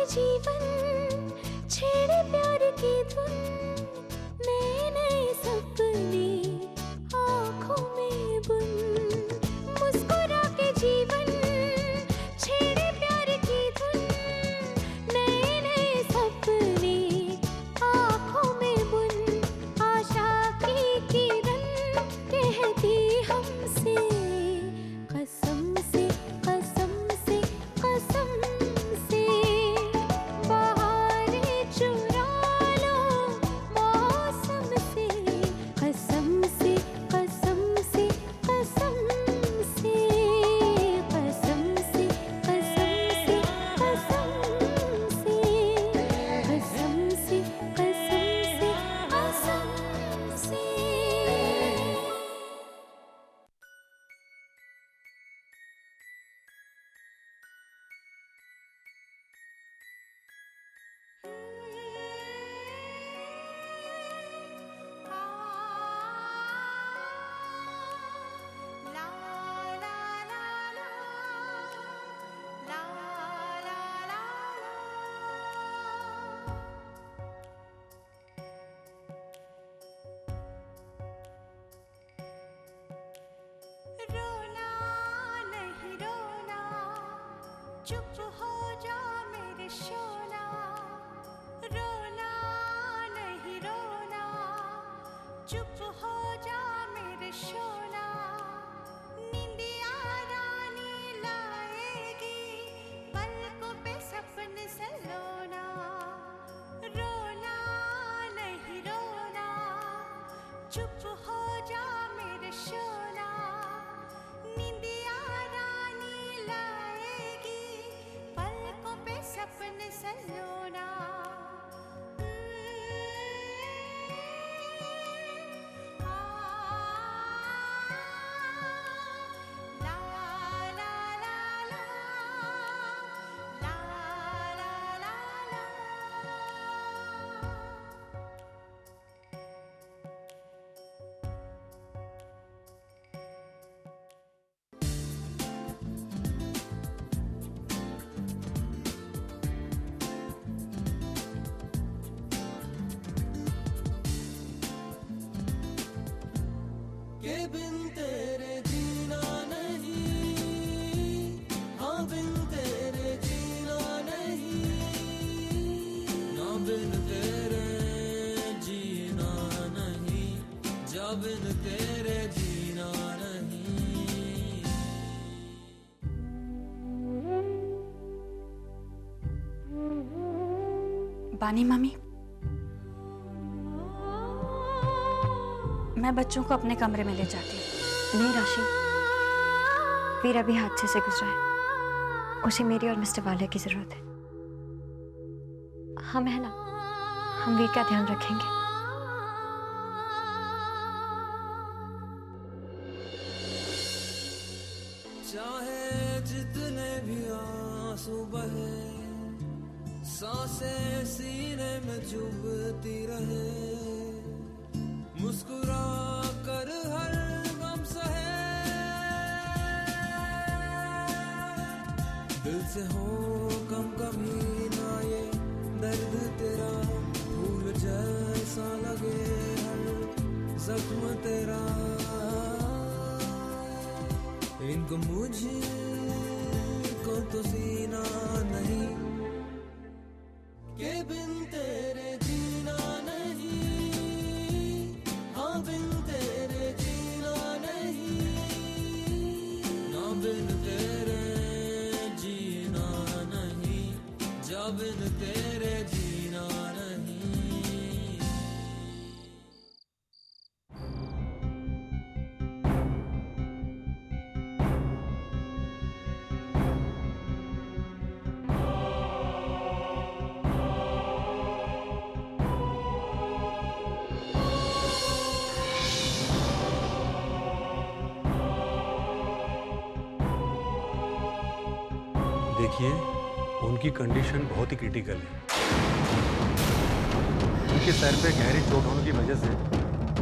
जीवन छेड़े प्यार की धुन, नए नए सपने आँखों में बुन। मुस्कुरा के जीवन छेड़े प्यार की धुन, नए नए सपने आँखों में बुन। आशा की किरण कहती हमसे कसम से, कसम से, कसम से, बहारें चुरा लो मौसम से। कसम से, कसम से, कसम से, कसम से, कसम से, कसम से, कसम से, कसम से, कसम से। रोना नहीं रोना, चुप हो जा मेरे शोना। रोना नहीं रोना, चुप हो जा मेरे शोना। निंदिया रानी लाएगी, पलकों पे सपने सलोना। रोना नहीं रोना, चुप हो जा मेरे शोना। निंदिया रानी लाएगी, पलकों पे सपने सलोना। ला ला ला ला, ला ला ला ला। के बिन तेरे जीना नहीं, हाँ बिन तेरे जीना नहीं। ना बिन तेरे जीना नहीं, जा बिन तेरे जीना नहीं। बानी मामी, मैं बच्चों को अपने कमरे में ले जाती हूँ। नहीं राशि, वीर अभी हादसे से गुजरा है, उसे मेरी और मिस्टर वाले की जरूरत है। हम है ना, हम वीर का ध्यान रखेंगे। चाहे जितने भी आंसू बहे, सांसें सीने में चुभती रहे। मुस्कुरा कर हर गम सहे, दिल से हो कम कभी ना ये दर्द तेरा। भूल जैसा लगे हर जख्म तेरा, इनको मुझे को तो सीना नहीं। के बिन तेरे जीना नहीं, हाँ बिन तेरे जीना नहीं। ना बिन तेरे जीना नहीं, जा बिन तेरे जीना नहीं। देखिए, उनकी कंडीशन बहुत ही क्रिटिकल है। उनके सर पे गहरी चोट होने की वजह से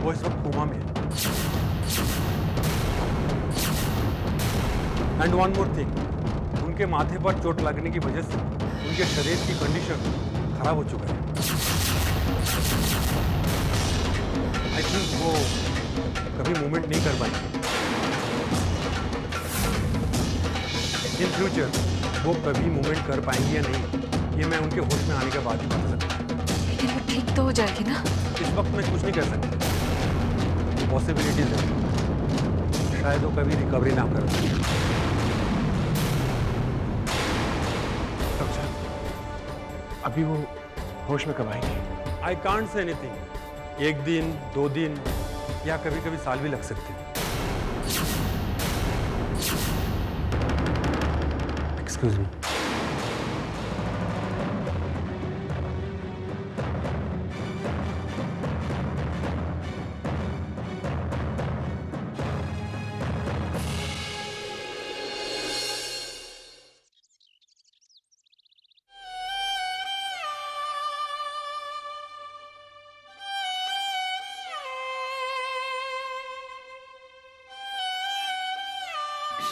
वो इस वक्त कोमा में है। एंड वन मोर थिंग, उनके माथे पर चोट लगने की वजह से उनके शरीर की कंडीशन खराब हो चुका है। आई थिंक वो कभी मूवमेंट नहीं कर पाएंगे। इन फ्यूचर वो कभी मूवमेंट कर पाएंगे या नहीं, ये मैं उनके होश में आने के बाद ही बता सकता हूँ। लेकिन वो ठीक तो हो जाएगी ना? इस वक्त मैं कुछ नहीं कर सकता। पॉसिबिलिटीज है, शायद वो कभी रिकवरी ना कर पाए। डॉक्टर, अभी वो होश में कब आएंगे? I can't say anything. एक दिन, 2 दिन या कभी कभी साल भी लग सकते हैं। Excuse me.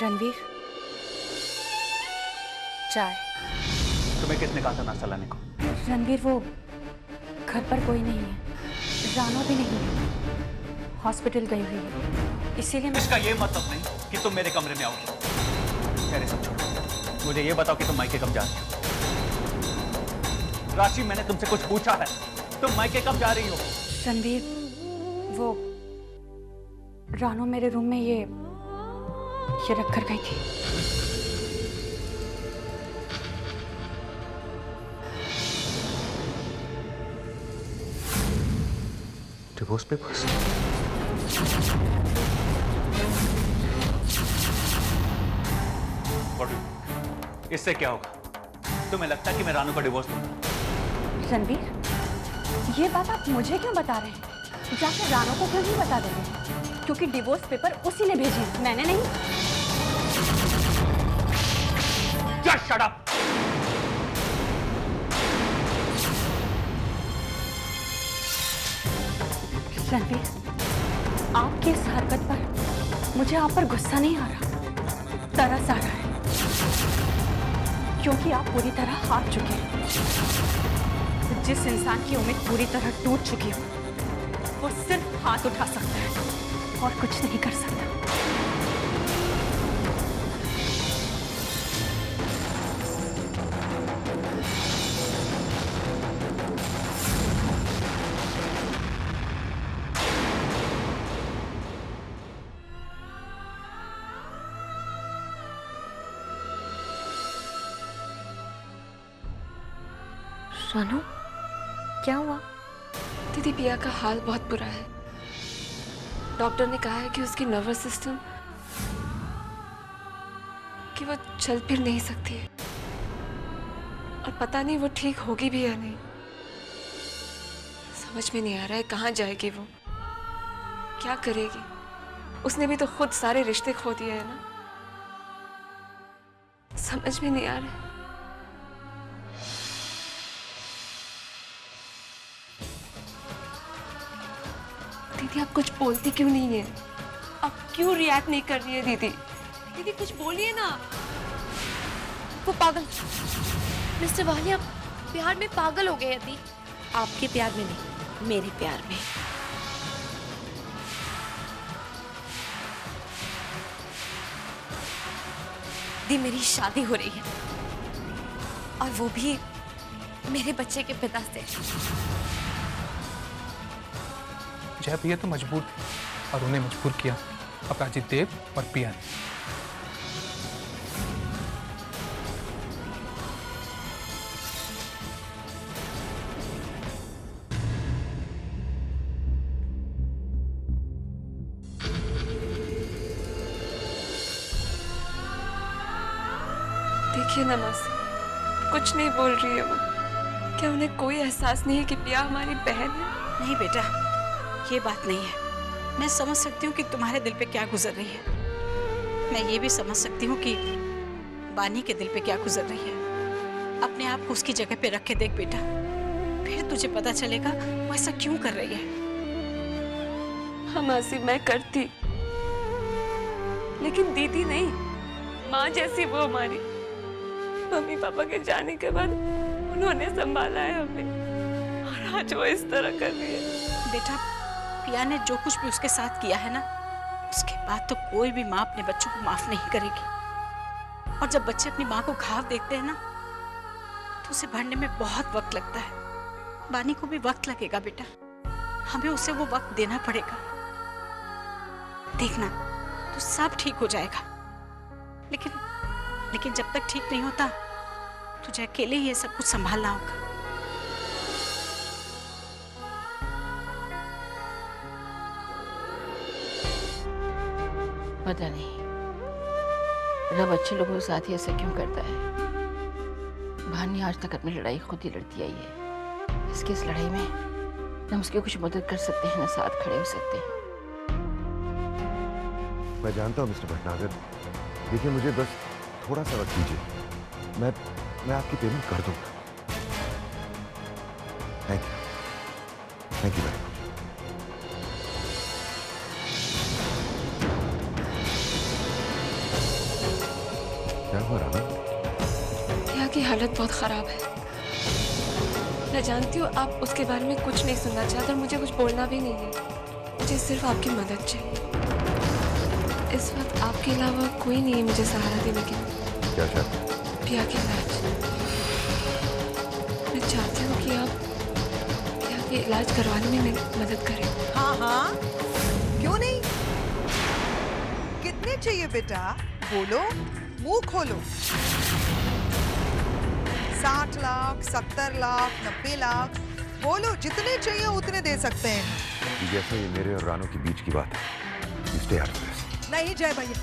रणवीर, चाय। तुम्हें किसने कहा था नाश्ता लाने को? रणवीर, वो घर पर कोई नहीं है, रानो भी नहीं है, हॉस्पिटल गई हुई है, इसीलिए मैं... इसका ये मतलब नहीं कि तुम मेरे कमरे में आओगी। अरे सब छोड़ो, मुझे ये बताओ कि तुम मायके कब जा रही हो? राशि, मैंने तुमसे कुछ पूछा है, तुम मायके कब जा रही हो? रणवीर, वो रानो मेरे रूम में ये रख कर गई थी। Divorce papers? इससे क्या होगा? तुम्हें लगता है कि मैं रानू का डिवोर्स लूंगा? रणवीर, ये बात आप मुझे क्यों बता रहे हैं? जाकर रानो को क्यों नहीं बता देते हैं? क्योंकि डिवोर्स पेपर उसी ने भेजे, मैंने नहीं। Just shut up! रणवीर, आपकी इस हरकत पर मुझे आप पर गुस्सा नहीं आ रहा, तरस आ रहा है, क्योंकि आप पूरी तरह हार चुके हैं। जिस इंसान की उम्मीद पूरी तरह टूट चुकी हो, वो सिर्फ हाथ उठा सकता है और कुछ नहीं कर सकता। रानू, क्या हुआ? दीदी, पिया का हाल बहुत बुरा है। डॉक्टर ने कहा है कि उसकी नर्वस सिस्टम कि वो चल फिर नहीं सकती है, और पता नहीं वो ठीक होगी भी या नहीं। समझ में नहीं आ रहा है कहाँ जाएगी वो, क्या करेगी। उसने भी तो खुद सारे रिश्ते खो दिए हैं ना। समझ में नहीं आ रहा है। दीदी, आप कुछ बोलती क्यों नहीं है? आप क्यों रिएक्ट नहीं कर रही है दीदी? दीदी, कुछ बोलिए ना। वो पागल मिस्टर वालिया प्यार में पागल हो गए दी। आपके प्यार में नहीं, मेरे प्यार में। दी, मेरी शादी हो रही है और वो भी मेरे बच्चे के पिता से। जय प्रिया तो मजबूर थे और उन्हें मजबूर किया अपराजित देव और पिया ने। देखिए ना मासी, कुछ नहीं बोल रही है वो। क्या उन्हें कोई एहसास नहीं है कि पिया हमारी बहन है? नहीं बेटा, ये बात नहीं है। मैं समझ सकती हूँ कि तुम्हारे दिल पे क्या गुजर रही है। मैं ये भी समझ सकती हूँ कि बानी के दिल पे क्या गुजर रही है। अपने आप को उसकी जगह पे रख के देख बेटा, फिर तुझे पता चलेगा वो ऐसा क्यों कर रही है। हाँ मासी, मैं करती, लेकिन दीदी नहीं, माँ जैसी वो हमारी। मम्मी पापा के जाने के बाद उन्होंने संभाला है हमें, और आज वो इस तरह कर रही है। बेटा, पिया ने जो कुछ भी उसके साथ किया है ना, उसके बाद तो कोई भी माँ अपने बच्चों को माफ नहीं करेगी। और जब बच्चे अपनी माँ को घाव देखते हैं ना, तो उसे भरने में बहुत वक्त लगता है। बानी को भी वक्त लगेगा बेटा, हमें उसे वो वक्त देना पड़ेगा। देखना तो सब ठीक हो जाएगा, लेकिन जब तक ठीक नहीं होता तुझे अकेले ही ये सब कुछ संभालना होगा। पता नहीं रब अच्छे लोगों के साथ ही ऐसा क्यों करता है। भानी आज तक अपनी लड़ाई खुद ही लड़ती आई है। इसकी इस लड़ाई में न उसकी कुछ मदद कर सकते हैं, न साथ खड़े हो सकते हैं। मैं जानता हूँ मिस्टर भटनागर, देखिए मुझे बस थोड़ा सा वक्त दीजिए, मैं आपकी पेमेंट कर दूंगा। Thank you very much. क्या हुआ राना? पिया की हालत बहुत खराब है। मैं जानती हूँ आप उसके बारे में कुछ नहीं सुनना चाहते और मुझे कुछ बोलना भी नहीं है। मुझे सिर्फ आपकी मदद चाहिए। इस वक्त आपके अलावा कोई नहीं है मुझे सहारा देने के लिए। क्या चाहते? पिया के इलाज। मैं चाहती हूँ कि आप पिया के इलाज करवाने में मेरी मदद करें। हाँ हाँ, क्यों नहीं? कितने चाहिए बेटा? बोलो, मुंह खोलो। 60 लाख, 70 लाख, 90 लाख, बोलो, जितने चाहिए उतने दे सकते हैं। जैसे ये मेरे और रानू के बीच की बात है, स्टे आउट ऑफ दिस। नहीं जय भैया,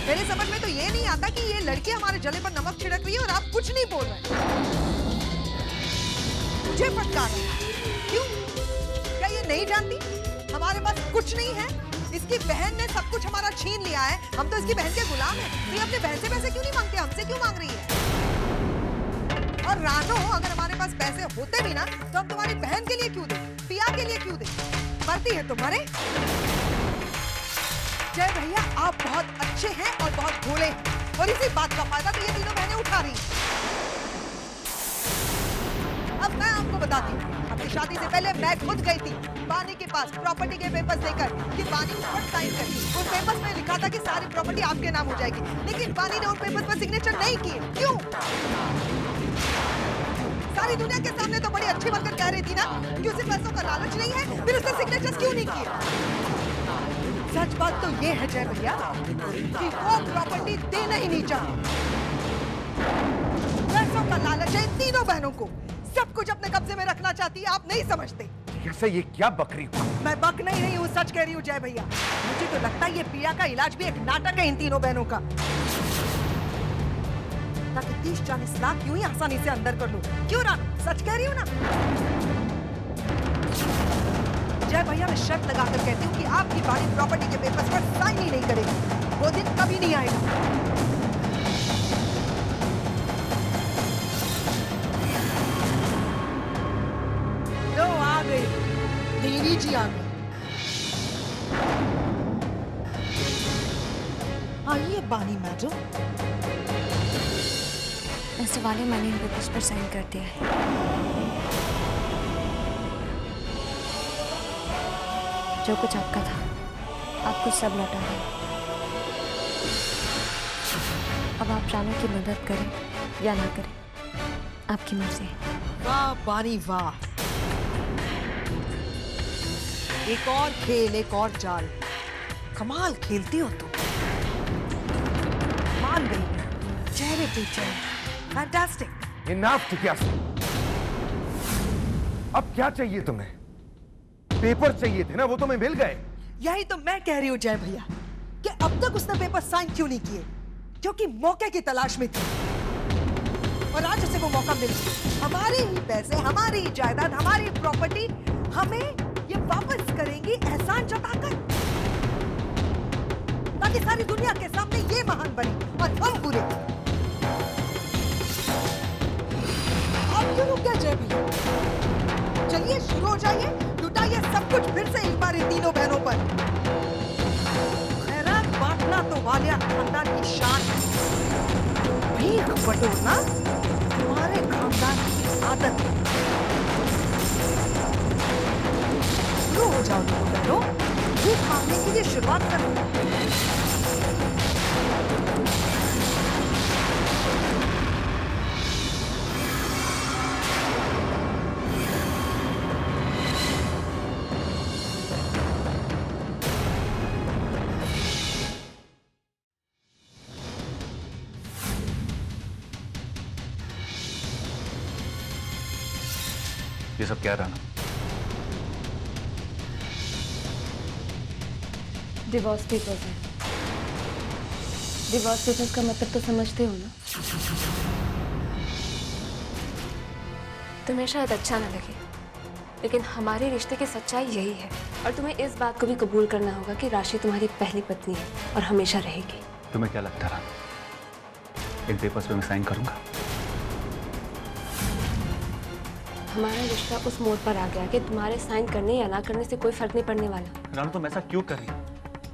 मेरे समझ में तो ये नहीं आता कि ये लड़की हमारे जले पर नमक छिड़क रही है और आप कुछ नहीं बोल रहे। मुझे फटकार रही है। क्यों? क्या ये नहीं जानती हमारे पास कुछ नहीं है? इसकी बहन ने सब कुछ हमारा छीन लिया है, हम तो इसकी बहन के गुलाम हैं। तो ये अपने बहन से पैसे क्यों नहीं मांगते, हमसे क्यों मांग रही है? और रानो, अगर हमारे पास पैसे होते भी ना तो हम तुम्हारी बहन के लिए क्यों दे, पिया के लिए क्यों दे? मरती है तुम्हारे। जय भैया, आप बहुत अच्छे हैं और बहुत भोले हैं, और इसी बात का फायदा तो ये तीनों बहनें उठा रही हैं। अब मैं आपको बताती हूँ, अपनी शादी से पहले मैं खुद गई थी बानी के पास प्रॉपर्टी के पेपर्स लेकर कि बानी उस पर साइन करी। उन पेपर्स में लिखा था कि सारी प्रॉपर्टी आपके नाम हो जाएगी, लेकिन बानी ने उन पेपर्स पर सिग्नेचर नहीं किए। क्यों? सारी दुनिया के सामने तो बड़ी अच्छी बनकर कह रही थी ना कि उसे पैसों का लालच नहीं है, फिर उसने सिग्नेचर क्यों नहीं किए? सच बात तो ये है जय भैया कि वो प्रॉपर्टी देना ही नहीं चाहती। पैसों का लालच है तीनों बहनों को, सब कुछ अपने कब्जे में रखना चाहती है, आप नहीं समझते। कैसे? ये क्या बक रही हो? मैं बक नहीं रही हूँ, सच कह रही हूँ जय भैया। मुझे तो लगता है ये पिया का इलाज भी एक नाटक है इन तीनों बहनों का, ताकि 30-40 लाख यूं ही आसानी से अंदर कर लो। क्यों रानू, सच कह रही हूँ ना? जय भैया, मैं शर्त लगाकर कहती हूँ कि आपकी बानी प्रॉपर्टी के पेपर्स पर साइन ही नहीं करेगी। वो दिन कभी नहीं आएगा। लो आ गई, देवी जी आ गई। आइए बानी मैडम। मिस्टर वाले, मैंने इन पेपर्स पर साइन कर दिया है। जो कुछ आपका था, आपको सब लौटा है। अब आप रानू की मदद करें या ना करें, आपकी मर्जी है। वाह बानी वाह, एक और खेल, एक और जाल। कमाल खेलती हो तुम। मान गई, चेहरे पे चेहरे। फैंटास्टिक। इनफ जिज्ञासा, अब क्या चाहिए तुम्हें? पेपर चाहिए थे ना, वो तुम्हें मिल गए। यही तो मैं कह रही हूँ जय भैया कि अब तक उसने पेपर साइन क्यों नहीं किए, क्योंकि मौके की तलाश में थी, और आज उसे वो मौका मिल गया। हमारे ही पैसे, हमारी ही जायदाद, हमारी प्रॉपर्टी हमें ये वापस करेंगी एहसान जताकर, ताकि सारी दुनिया के सामने ये महान बने और हम बुरे। आप क्यों रुक गए जय भैया? चलिए शुरू हो जाइए, लुटाइए सब कुछ फिर से एक बार इन तीनों बहनों पर। खैरात बांटना तो वालिया खानदान की शान है। भीख बटोरना तुम्हारे खानदान की आदत है। लो हो जाओ तुम बहनों, भीख मांगने के लिए शुरुआत करो। ये सब क्या रहा? डिवोर्स पेपर्स है। डिवोर्स पेपर्स का मतलब तो समझते हो ना? तुम्हें शायद अच्छा ना लगे, लेकिन हमारे रिश्ते की सच्चाई यही है। और तुम्हें इस बात को भी कबूल करना होगा कि राशि तुम्हारी पहली पत्नी है और हमेशा रहेगी। तुम्हें क्या लगता रहा इन पेपर्स पे मैं साइन करूंगा? हमारा रिश्ता उस मोड़ पर आ गया कि तुम्हारे साइन करने या ना करने से कोई फर्क नहीं पड़ने वाला। रानू तुम ऐसा क्यों कर रही हो?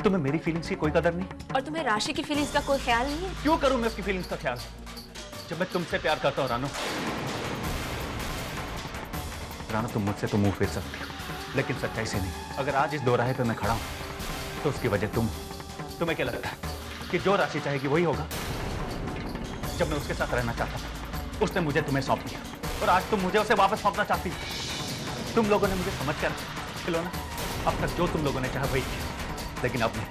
तुम्हें मेरी फीलिंग्स की कोई कदर नहीं? और तुम्हें राशि की फीलिंग्स का कोई ख्याल नहीं है? क्यों करूं मैं उसकी फीलिंग्स का ख्याल जब मैं तुमसे प्यार करता हूं? रानू तुम मुझसे तो मुंह फेर सकती हो, लेकिन सच्चाई से नहीं। अगर आज इस दोराहे पे मैं खड़ा हूं तो उसकी वजह तुम्हें क्या लगता है कि जो राशि चाहेगी वही होगा? जब मैं उसके साथ रहना चाहता था उसने मुझे तुम्हें सौंप दिया, और आज तुम मुझे उसे वापस सौंपना चाहती हो। तुम लोगों ने मुझे समझ कर खिलौना, अब तक जो तुम लोगों ने चाहा वही किया, लेकिन अब नहीं,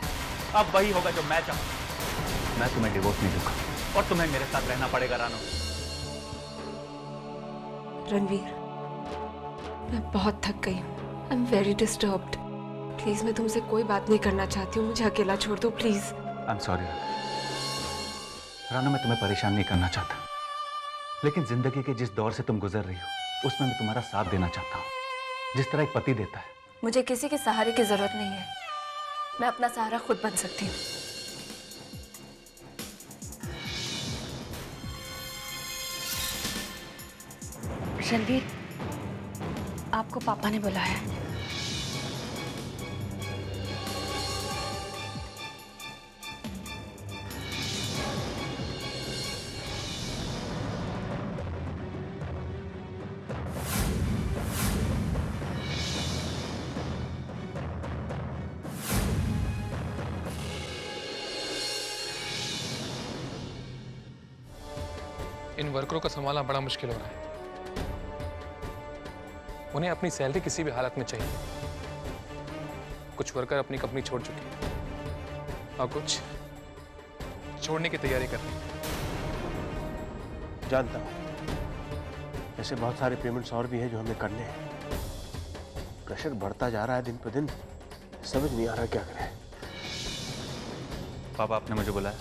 अब वही होगा जो मैं चाहूं। मैं तुम्हें डिवोर्स नहीं दूंगा और तुम्हें मेरे साथ रहना पड़ेगा। रानू। रणवीर, मैं बहुत थक गई हूँ। I am very disturbed. Please मैं तुमसे कोई बात नहीं करना चाहती हूँ, मुझे अकेला छोड़ दो please. I am sorry Ranu, मैं तुम्हें परेशान नहीं करना चाहता, लेकिन जिंदगी के जिस दौर से तुम गुजर रही हो उसमें मैं तुम्हारा साथ देना चाहता हूँ, जिस तरह एक पति देता है। मुझे किसी के सहारे की जरूरत नहीं है, मैं अपना सहारा खुद बन सकती हूँ। रणवीर, आपको पापा ने बुलाया है। इन वर्करों को संभालना बड़ा मुश्किल हो रहा है। उन्हें अपनी सैलरी किसी भी हालत में चाहिए। कुछ वर्कर अपनी कंपनी छोड़ चुके हैं और कुछ छोड़ने की तैयारी कर रहे हैं। जानता हूं, ऐसे बहुत सारे पेमेंट्स और भी हैं जो हमें करने हैं। प्रेशर बढ़ता जा रहा है दिन पर दिन, समझ नहीं आ रहा क्या करें। पापा, आपने मुझे बुलाया?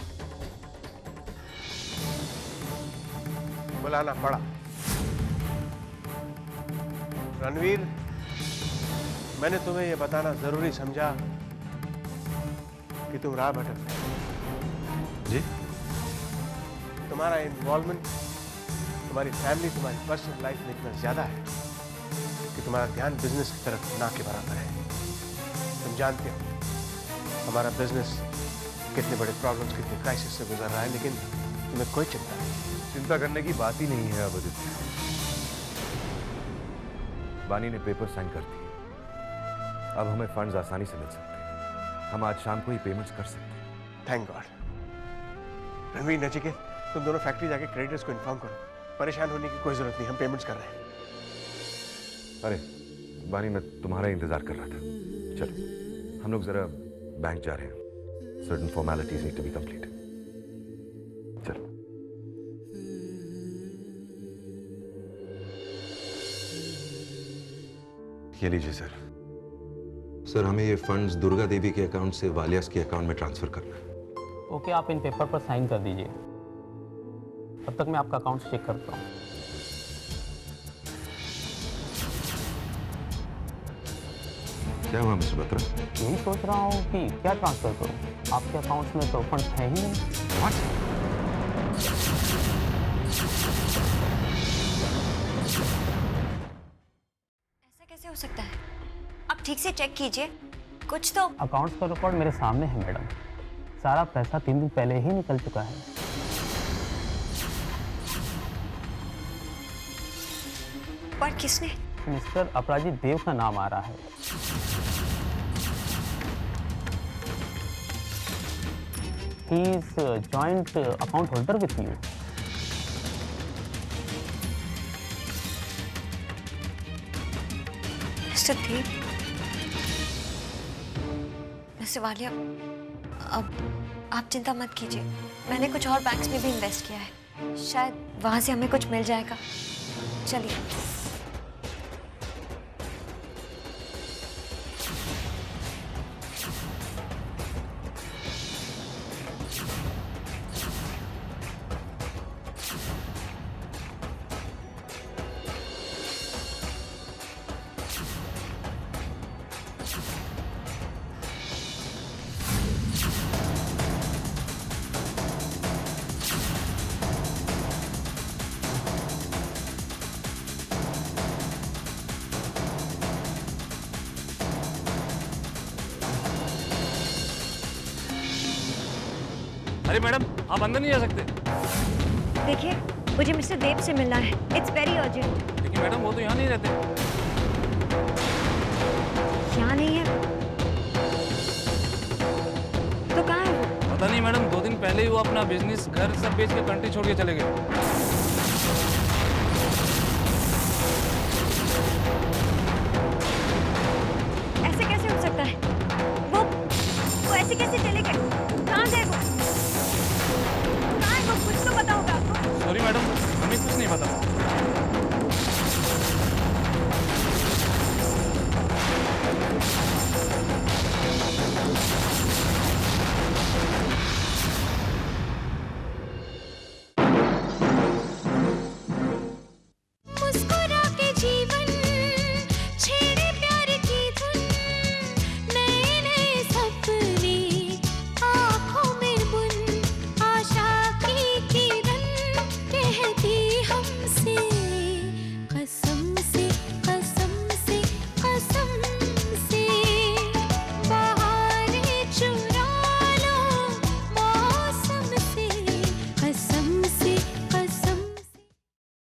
बुलाना पड़ा। रणवीर, मैंने तुम्हें यह बताना जरूरी समझा कि तुम राह भटक रहे हो। जी? तुम्हारा इन्वॉल्वमेंट तुम्हारी फैमिली, तुम्हारी पर्सनल लाइफ में इतना ज्यादा है कि तुम्हारा ध्यान बिजनेस की तरफ ना के बराबर है। तुम जानते हो हमारा बिजनेस कितने बड़े प्रॉब्लम्स, कितने क्राइसिस से गुजर रहा है, लेकिन तुम्हें कोई चिंता नहीं। चिंता करने की बात ही नहीं है अब आदित्य। बानी ने पेपर साइन कर दिए, अब हमें फंड्स आसानी से मिल सकते हैं। हम आज शाम को ही पेमेंट्स कर सकते हैं। Thank God. रणवीर, नचिकेत, तुम दोनों फैक्ट्री जाके क्रेडिटर्स को इन्फॉर्म करो। परेशान होने की कोई जरूरत नहीं, हम पेमेंट्स कर रहे हैं। अरे बानी, मैं तुम्हारा इंतजार कर रहा था। चलो हम लोग जरा बैंक जा रहे हैं। Certain formalities need to be completed. चलो। ये लीजिए सर। सर, हमें ये फंड्स दुर्गा देवी के अकाउंट से वालियास के अकाउंट में ट्रांसफर करना है। ओके, आप इन पेपर पर साइन कर दीजिए। तब तक मैं आपका अकाउंट चेक करता हूँ। क्या हुआ मिस्टर बत्रा? यही सोच रहा हूँ कि क्या ट्रांसफर करूँ। आपके अकाउंट्स में तो फंड्स है ही नहीं। ऐसा कैसे हो सकता है? आप ठीक से चेक कीजिए, कुछ तो। अकाउंट्स का रिकॉर्ड मेरे सामने है मैडम। सारा पैसा 3 दिन पहले ही निकल चुका है। पर किसने? मिस्टर अपराजित देव का नाम आ रहा है। He is joint account holder with you. Mister Dev, mister Walia, अब आप चिंता मत कीजिए। मैंने कुछ और बैंक्स में भी इन्वेस्ट किया है, शायद वहां से हमें कुछ मिल जाएगा। चलिए। अरे मैडम, आप अंदर नहीं जा सकते। देखिए, मुझे मिस्टर देव से मिलना है। It's very urgent. लेकिन मैडम, वो तो यहाँ नहीं रहते। यहाँ नहीं है तो कहाँ है? पता नहीं मैडम, 2 दिन पहले ही वो अपना बिजनेस घर सब बेच के कंट्री छोड़ के चले गए।